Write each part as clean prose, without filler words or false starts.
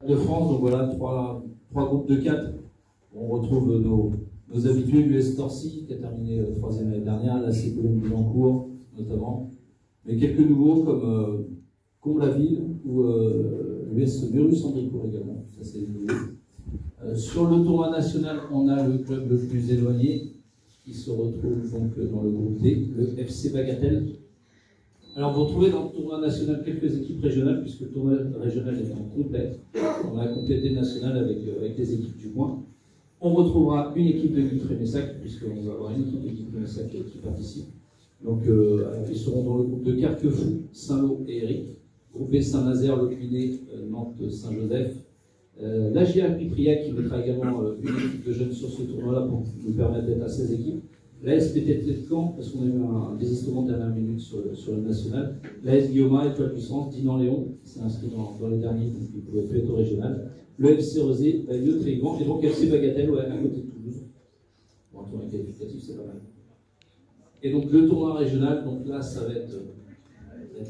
De France, donc voilà, trois groupes de 4. On retrouve nos habitués, l'US Torcy, qui a terminé 3e l'année dernière, la Colombie-Billancourt notamment, mais quelques nouveaux comme Comble-la-Ville ou l'US Murus-Sandricourt également, ça c'est nouveau. Sur le tournoi national, on a le club le plus éloigné, qui se retrouve donc dans le groupe D, le FC Bagatelle. Alors vous retrouvez dans le tournoi national quelques équipes régionales, puisque le tournoi régional est en complet. On a complété le national avec les équipes du coin. On retrouvera une équipe de Guitry-Messac, puisqu'on va avoir une équipe de Guitry-Messac qui participe. Donc ils seront dans le groupe de Carquefou, Saint-Lô et Éric. Groupe B, Saint-Nazaire, Locminé, Nantes, Saint-Joseph. La GIA Pipriac qui mettra également une équipe de jeunes sur ce tournoi-là pour nous permettre d'être à 16 équipes. La SPT de Caen, parce qu'on a eu un désistement de dernière minute sur le national. La S Guillaume, Étoile Puissance, Dinan-Léon, qui s'est inscrit dans les derniers, donc il pouvait plus être au régional. Le FC Rosé, Bayeux, Tréguan, et donc FC Bagatelle, ouais, à côté de Toulouse. Bon, un tournoi qualificatif, c'est pas mal. Et donc le tournoi régional, donc là, ça va être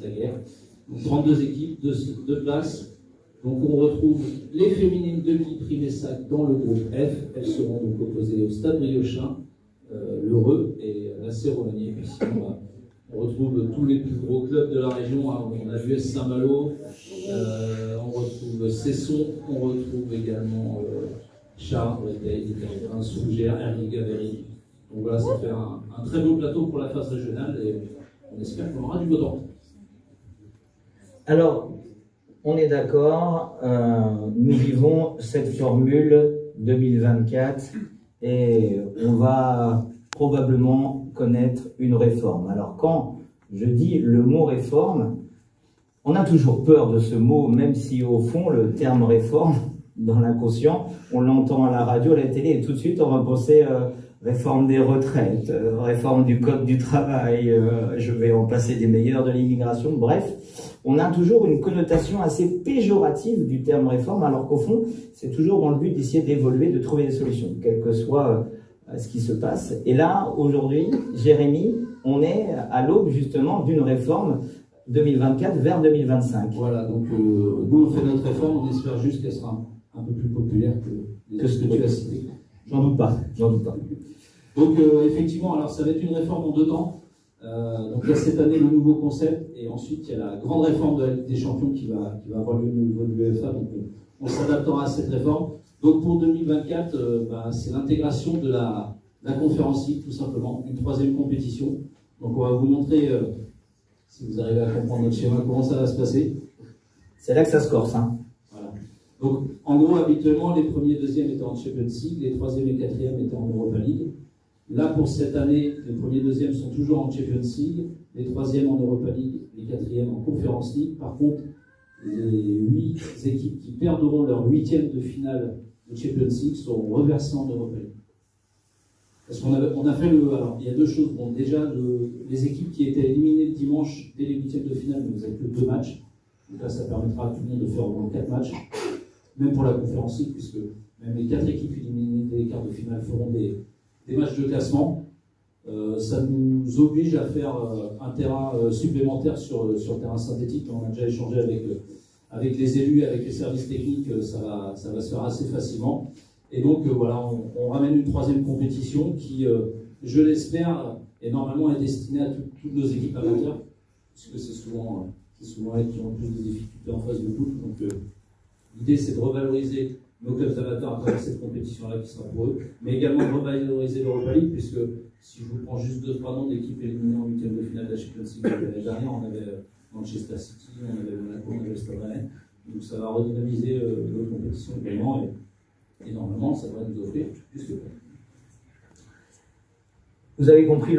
la guerre. Donc 32 équipes, 2 places. Donc on retrouve les féminines de Guitry-Messac dans le groupe F. Elles seront donc opposées au Stade Briochin, l'Heureux et la Céronie. Puis sinon, on retrouve tous les plus gros clubs de la région. On a l'US Saint-Malo, on retrouve Cesson, on retrouve également Chartres, Sougères, Erlig-Gavéry. Donc voilà, ça fait un très beau plateau pour la phase régionale et on espère qu'on aura du beau temps. Alors, on est d'accord, nous vivons cette formule 2024 et on va probablement connaître une réforme. Alors quand je dis le mot réforme, on a toujours peur de ce mot, même si au fond le terme réforme, dans l'inconscient, on l'entend à la radio, à la télé, et tout de suite on va penser réforme des retraites, réforme du code du travail, je vais en passer des meilleurs, de l'immigration, bref. On a toujours une connotation assez péjorative du terme réforme, alors qu'au fond, c'est toujours dans le but d'essayer d'évoluer, de trouver des solutions, quel que soit ce qui se passe. Et là, aujourd'hui, Jérémy, on est à l'aube justement d'une réforme 2024 vers 2025. Voilà, donc nous on fait notre réforme, on espère juste qu'elle sera un peu plus populaire que ce que tu as cité. J'en doute pas, j'en doute pas. Donc effectivement, alors ça va être une réforme en 2 temps. Donc il y a cette année le nouveau concept et ensuite il y a la grande réforme de la Ligue des Champions qui va avoir lieu au niveau de l'UEFA. Donc on s'adaptera à cette réforme. Donc pour 2024, c'est l'intégration de la Conference League tout simplement, une 3e compétition. Donc on va vous montrer, si vous arrivez à comprendre notre schéma, comment ça va se passer. C'est là que ça se corse, hein. Voilà. Donc en gros, habituellement, les premiers, 2e étaient en Champions League, les 3e et 4e étaient en Europa League. Là, pour cette année, les premiers, 2e sont toujours en Champions League, les 3e en Europa League, les 4e en Conference League. Par contre, les 8 équipes qui perdront leur 8e de finale de Champions League seront reversées en Europa League. Parce qu'on a fait alors, il y a 2 choses. Bon, déjà, les équipes qui étaient éliminées le dimanche dès les 8e de finale, vous n'avez que 2 matchs. Donc là, ça permettra à tout le monde de faire au moins 4 matchs. Même pour la Conference League, puisque même les 4 équipes éliminées dès les quarts de finale feront des matchs de classement. Ça nous oblige à faire un terrain supplémentaire sur terrain synthétique. On a déjà échangé avec les élus, avec les services techniques, ça va se faire assez facilement. Et donc voilà, on ramène une 3e compétition qui, je l'espère, est normalement destinée à toutes nos équipes amateurs, puisque c'est souvent elles qui ont le plus de difficultés en phase de poule. Donc l'idée c'est de revaloriser nos clubs amateurs à travers cette compétition-là qui sera pour eux, mais également de revaloriser l'Europa League, puisque si je vous prends juste 2-3 noms d'équipes éliminées en 8e de finale de la Champions League l'année dernière, on avait Manchester City, on avait Monaco, on avait le Stade Rennais, donc ça va redynamiser nos compétitions également, et normalement ça devrait nous offrir plus que ça. Vous avez compris